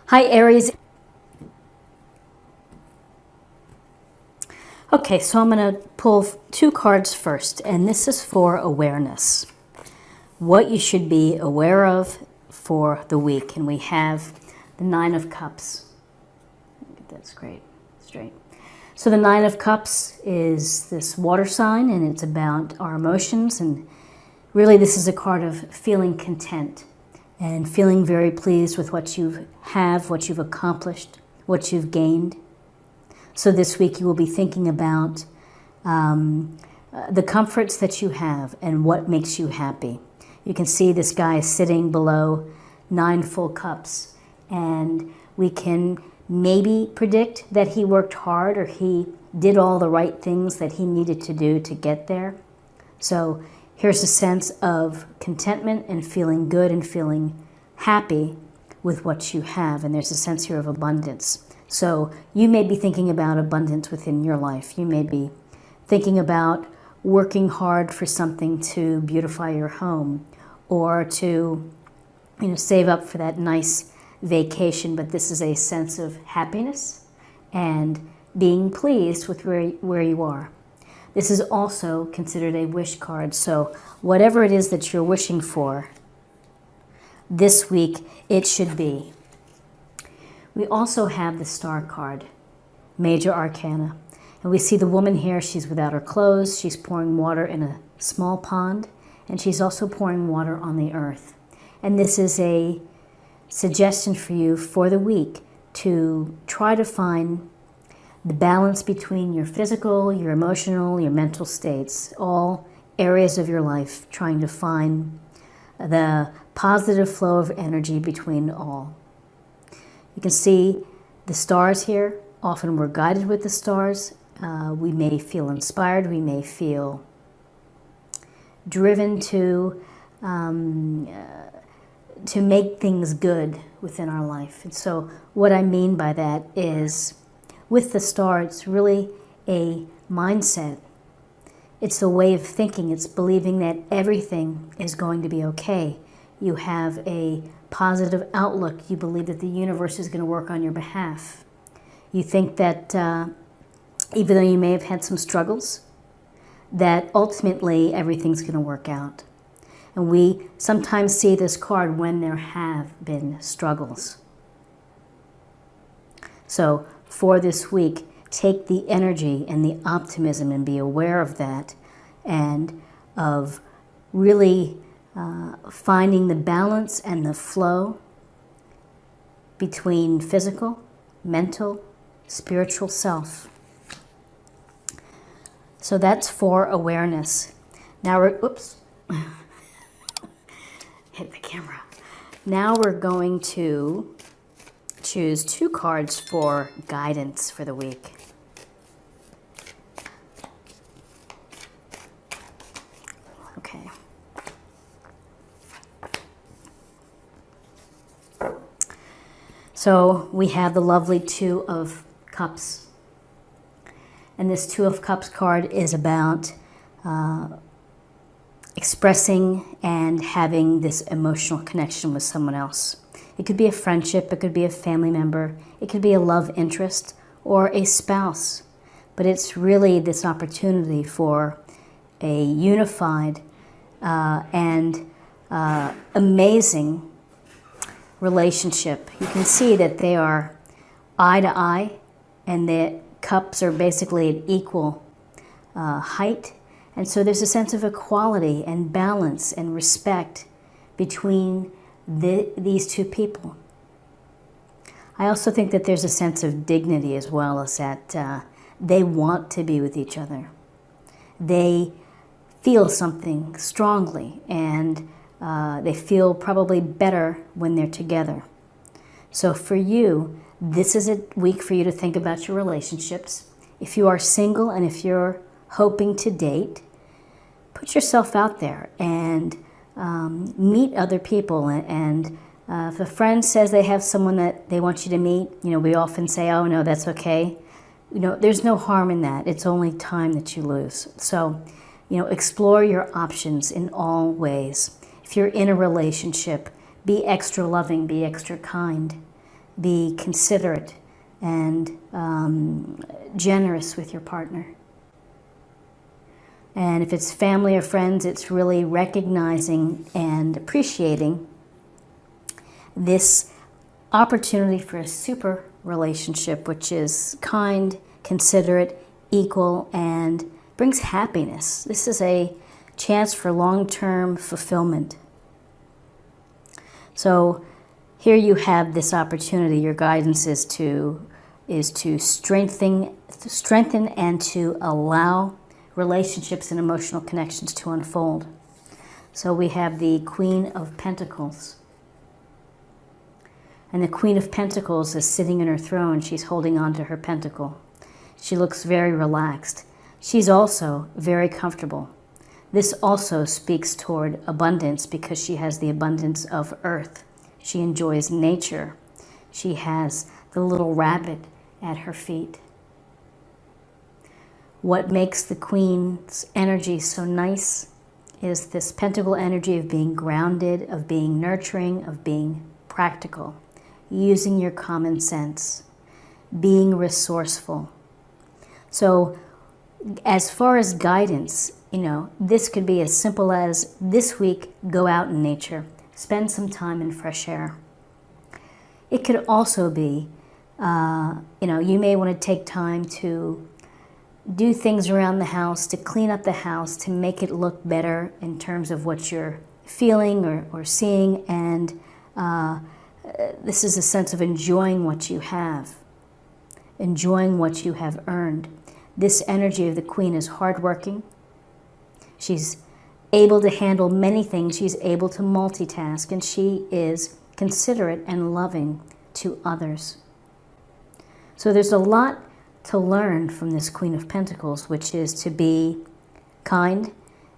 Hi, Aries. Okay, so I'm going to pull two cards first, and this is for awareness. What you should be aware of for the week. And we have the Nine of Cups. That's great. Straight. So the Nine of Cups is this water sign, and it's about our emotions. And really, this is a card of feeling content and feeling very pleased with what you have, what you've accomplished, what you've gained. So this week you will be thinking about the comforts that you have and what makes you happy. You can see this guy sitting below 9 full cups, and we can maybe predict that he worked hard or he did all the right things that he needed to do to get there. So here's a sense of contentment and feeling good and feeling happy with what you have, and there's a sense here of abundance. So you may be thinking about abundance within your life. You may be thinking about working hard for something to beautify your home, or to save up for that nice vacation, but this is a sense of happiness and being pleased with where you are. This is also considered a wish card, so whatever it is that you're wishing for this week, it should be. We also have the Star card, Major Arcana. And we see the woman here, she's without her clothes, she's pouring water in a small pond, and she's also pouring water on the earth. And this is a suggestion for you for the week to try to find the balance between your physical, your emotional, your mental states, all areas of your life, trying to find the positive flow of energy between all. You can see the stars here. Often we're guided with the stars. We may feel inspired. We may feel driven to make things good within our life. And so what I mean by that is, with the star, it's really a mindset. It's a way of thinking. It's believing that everything is going to be okay. You have a positive outlook. You believe that the universe is going to work on your behalf. You think that even though you may have had some struggles, that ultimately everything's going to work out. And we sometimes see this card when there have been struggles. So for this week, take the energy and the optimism and be aware of that, and of really finding the balance and the flow between physical, mental, spiritual self. So that's for awareness. Now oops, hit the camera. Now we're going to choose two cards for guidance for the week. Okay. So we have the lovely Two of Cups. And this Two of Cups card is about expressing and having this emotional connection with someone else. It could be a friendship, it could be a family member, it could be a love interest or a spouse. But it's really this opportunity for a unified and amazing relationship. You can see that they are eye to eye, and the cups are basically at equal height. And so there's a sense of equality and balance and respect between these two people. I also think that there's a sense of dignity as well, as that they want to be with each other. They feel something strongly, and they feel probably better when they're together. So for you, this is a week for you to think about your relationships. If you are single and if you're hoping to date, put yourself out there and meet other people. And if a friend says they have someone that they want you to meet, we often say, oh no, that's okay. There's no harm in that. It's only time that you lose. So, explore your options in all ways. If you're in a relationship, be extra loving, be extra kind. Be considerate and generous with your partner. And if it's family or friends, it's really recognizing and appreciating this opportunity for a super relationship, which is kind, considerate, equal, and brings happiness. This is a chance for long-term fulfillment. So here you have this opportunity. Your guidance is to strengthen and to allow relationships and emotional connections to unfold. So we have the Queen of Pentacles. And the Queen of Pentacles is sitting in her throne. She's holding on to her pentacle. She looks very relaxed. She's also very comfortable. This also speaks toward abundance because she has the abundance of earth. She enjoys nature. She has the little rabbit at her feet. What makes the Queen's energy so nice is this pentacle energy of being grounded, of being nurturing, of being practical, using your common sense, being resourceful. So as far as guidance, this could be as simple as this week, go out in nature, spend some time in fresh air. It could also be, you may want to take time to do things around the house, to clean up the house, to make it look better in terms of what you're feeling or seeing. And this is a sense of enjoying what you have, enjoying what you have earned. This energy of the Queen is hardworking. She's able to handle many things. She's able to multitask, and she is considerate and loving to others. So there's a lot to learn from this Queen of Pentacles, which is to be kind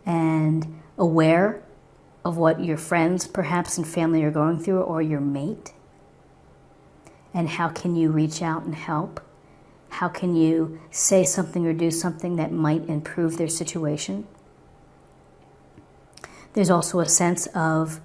and aware of what your friends, perhaps, and family are going through, or your mate. And how can you reach out and help? How can you say something or do something that might improve their situation? There's also a sense of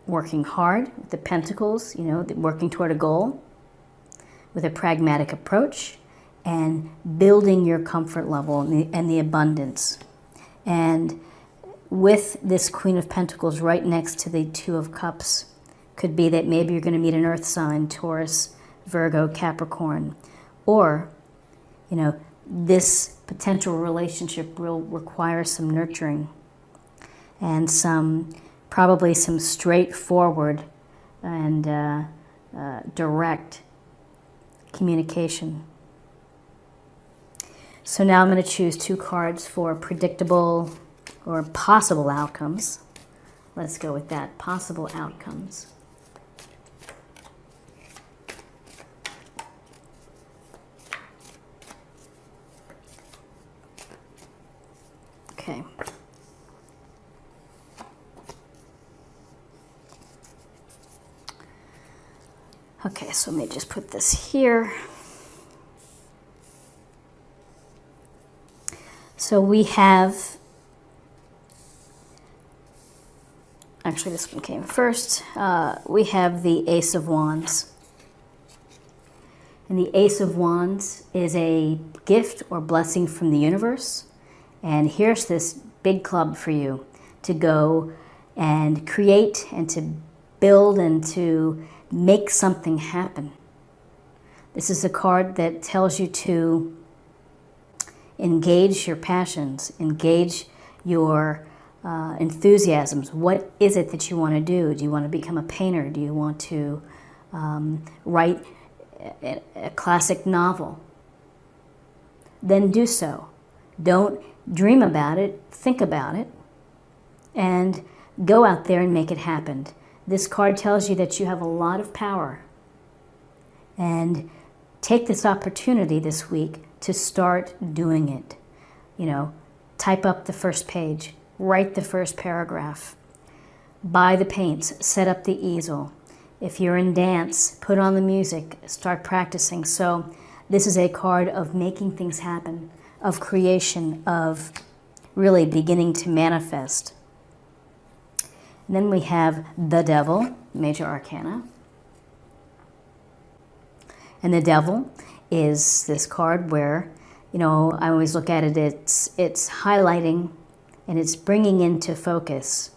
working hard with the Pentacles, working toward a goal with a pragmatic approach and building your comfort level and the abundance. And with this Queen of Pentacles right next to the Two of Cups, could be that maybe you're going to meet an earth sign, Taurus, Virgo, Capricorn, or, this potential relationship will require some nurturing and probably some straightforward and direct communication. So now I'm going to choose 2 cards for predictable or possible outcomes. Let's go with that, possible outcomes. Okay. Okay, so let me just put this here. So we have, actually this one came first, we have the Ace of Wands. And the Ace of Wands is a gift or blessing from the universe. And here's this big club for you to go and create and to build and to make something happen. This is a card that tells you to engage your passions, engage your enthusiasms. What is it that you want to do? Do you want to become a painter? Do you want to write a classic novel? Then do so. Don't dream about it, think about it, and go out there and make it happen. This card tells you that you have a lot of power, and take this opportunity this week to start doing it. Type up the first page, write the first paragraph, buy the paints, set up the easel. If you're in dance, put on the music, start practicing. So this is a card of making things happen, of creation, of really beginning to manifest. And then we have the Devil, Major Arcana. And the devil is this card where, you know, I always look at it, it's highlighting and it's bringing into focus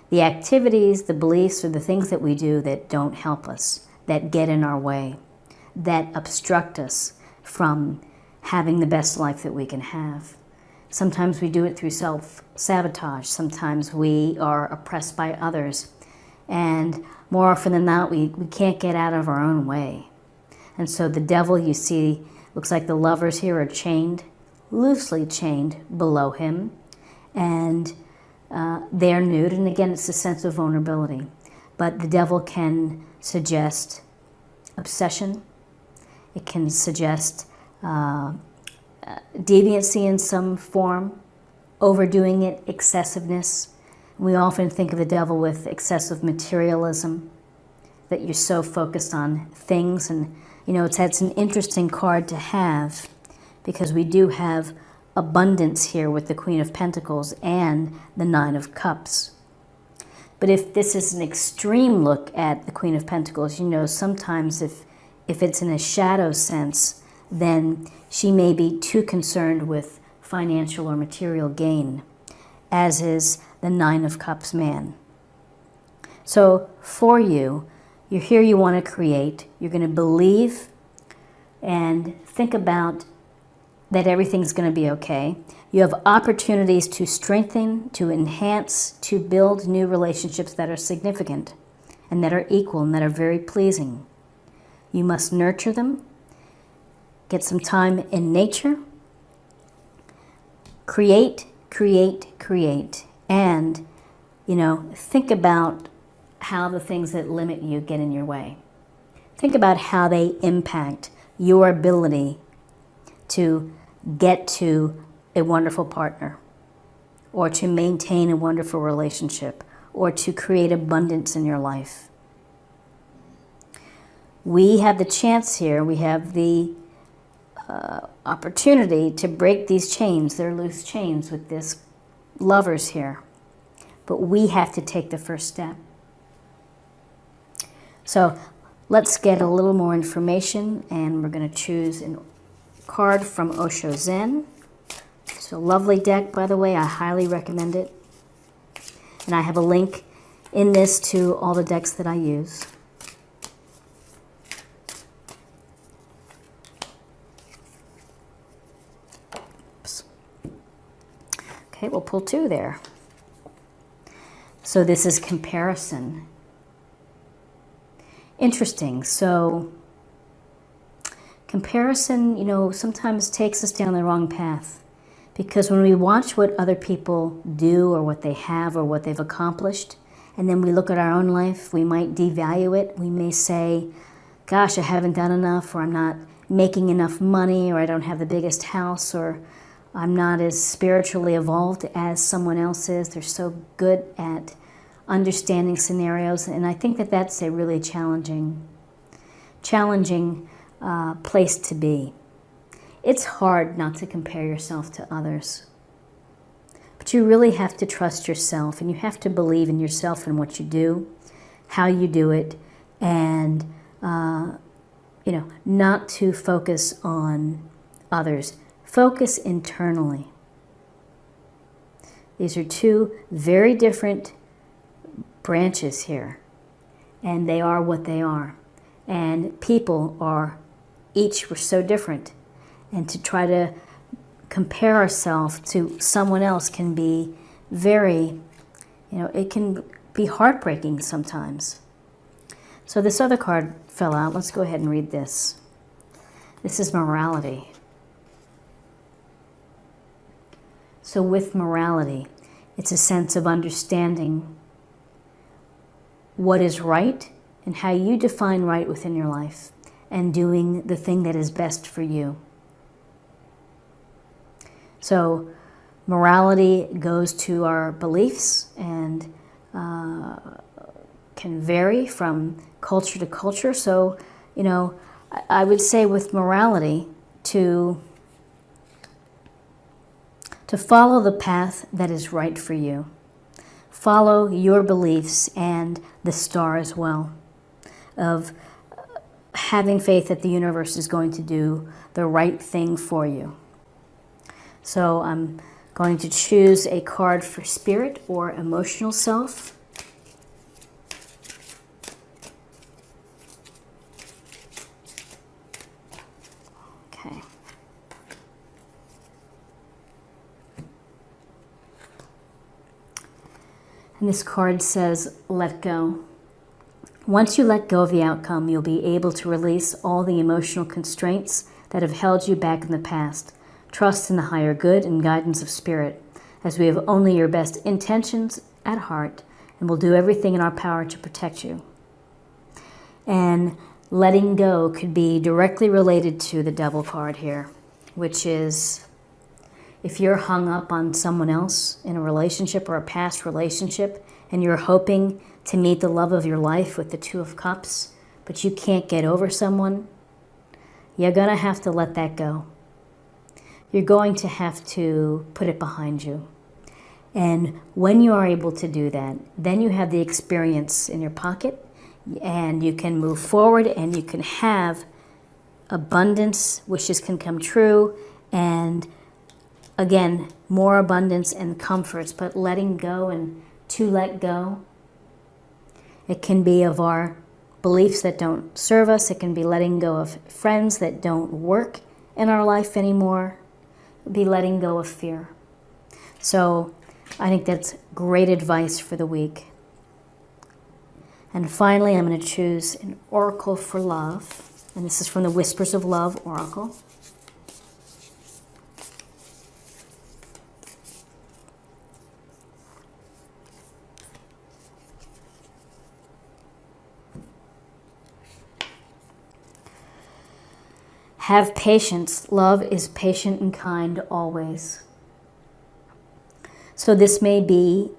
the activities, the beliefs, or the things that we do that don't help us, that get in our way, that obstruct us from having the best life that we can have. Sometimes we do it through self-sabotage. Sometimes we are oppressed by others. And more often than not, we can't get out of our own way. And so the devil, you see, looks like the lovers here are chained, loosely chained below him. And they're nude, and again, it's a sense of vulnerability. But the devil can suggest obsession. It can suggest deviancy in some form, overdoing it, excessiveness. We often think of the devil with excessive materialism, that you're so focused on things. And, you know, that's an interesting card to have, because we do have abundance here with the Queen of Pentacles and the Nine of Cups. But if this is an extreme look at the Queen of Pentacles, you know, sometimes if it's in a shadow sense, then she may be too concerned with financial or material gain, as is the Nine of Cups man. So for you, you're here, you want to create, you're going to believe and think about that everything's going to be okay. You have opportunities to strengthen, to enhance, to build new relationships that are significant and that are equal and that are very pleasing. You must nurture them, get some time in nature, create, and, you know, think about how the things that limit you get in your way. Think about how they impact your ability to get to a wonderful partner, or to maintain a wonderful relationship, or to create abundance in your life. We have the chance here, we have the opportunity to break these chains. They're loose chains with this lovers here. But we have to take the first step. So let's get a little more information, and we're going to choose a card from Osho Zen. It's a lovely deck, by the way. I highly recommend it. And I have a link in this to all the decks that I use. Oops. Okay, we'll pull two there. So this is comparison. Interesting. So comparison, you know, sometimes takes us down the wrong path, because when we watch what other people do or what they have or what they've accomplished, and then we look at our own life, we might devalue it. We may say, gosh, I haven't done enough, or I'm not making enough money, or I don't have the biggest house, or I'm not as spiritually evolved as someone else is. They're so good at understanding scenarios. And I think that that's a really challenging place to be. It's hard not to compare yourself to others. But you really have to trust yourself, and you have to believe in yourself and what you do, how you do it, and you know, not to focus on others. Focus internally. These are two very different branches here, and they are what they are. And people are each, we're so different. And to try to compare ourselves to someone else can be very, you know, it can be heartbreaking sometimes. So this other card fell out. Let's go ahead and read this. This is morality. So with morality, it's a sense of understanding what is right and how you define right within your life, and doing the thing that is best for you. So morality goes to our beliefs, and can vary from culture to culture. So, you know, I would say with morality to follow the path that is right for you. Follow your beliefs and the star as well, of having faith that the universe is going to do the right thing for you. So I'm going to choose a card for spirit or emotional self. Okay. And this card says, let go. Once you let go of the outcome, you'll be able to release all the emotional constraints that have held you back in the past. Trust in the higher good and guidance of spirit, as we have only your best intentions at heart and will do everything in our power to protect you. And letting go could be directly related to the Devil card here, which is if you're hung up on someone else in a relationship or a past relationship and you're hoping to meet the love of your life with the Two of Cups, but you can't get over someone, you're going to have to let that go. You're going to have to put it behind you. And when you are able to do that, then you have the experience in your pocket and you can move forward and you can have abundance, wishes can come true, and again, more abundance and comforts. But letting go and to let go, it can be of our beliefs that don't serve us. It can be letting go of friends that don't work in our life anymore. It would be letting go of fear. So I think that's great advice for the week. And finally, I'm going to choose an oracle for love. And this is from the Whispers of Love Oracle. Have patience. Love is patient and kind always. So this may be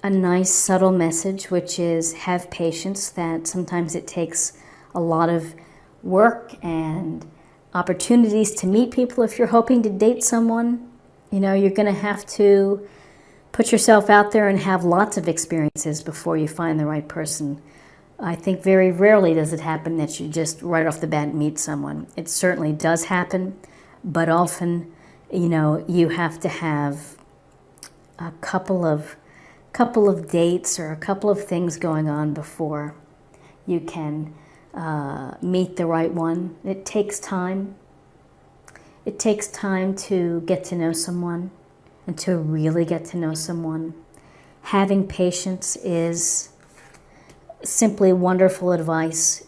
a nice subtle message, which is have patience, that sometimes it takes a lot of work and opportunities to meet people. If you're hoping to date someone, you know, you're going to have to put yourself out there and have lots of experiences before you find the right person. I think very rarely does it happen that you just right off the bat meet someone. It certainly does happen, but often, you know, you have to have a couple of dates or a couple of things going on before you can meet the right one. It takes time. It takes time to get to know someone and to really get to know someone. Having patience is simply wonderful advice,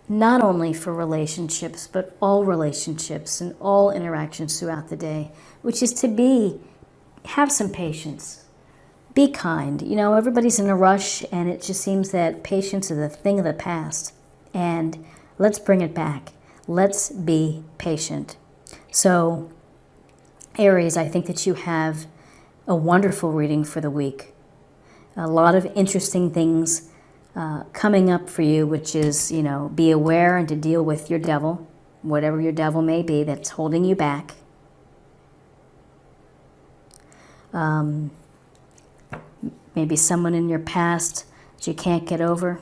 not only for relationships, but all relationships and all interactions throughout the day, which is to have some patience. Be kind. You know, everybody's in a rush, and it just seems that patience is a thing of the past. And let's bring it back. Let's be patient. So, Aries, I think that you have a wonderful reading for the week. A lot of interesting things coming up for you, which is, you know, be aware and to deal with your devil, whatever your devil may be that's holding you back. Maybe someone in your past that you can't get over.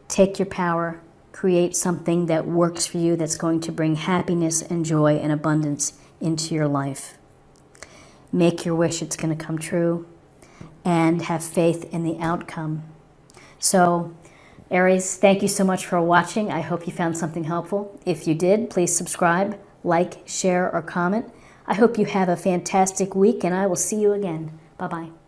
Take your power, create something that works for you, that's going to bring happiness and joy and abundance into your life. Make your wish, it's going to come true, and have faith in the outcome. So, Aries, thank you so much for watching. I hope you found something helpful. If you did, please subscribe, like, share, or comment. I hope you have a fantastic week, and I will see you again. Bye-bye.